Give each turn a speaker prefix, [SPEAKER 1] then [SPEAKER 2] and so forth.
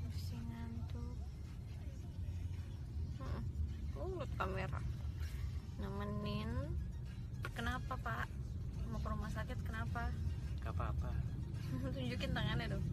[SPEAKER 1] Masih ngantuk. Lihat kamera. Nemenin. Kenapa, Pak? Mau ke rumah sakit kenapa?
[SPEAKER 2] Gak apa-apa.
[SPEAKER 1] Tunjukin tangannya dong.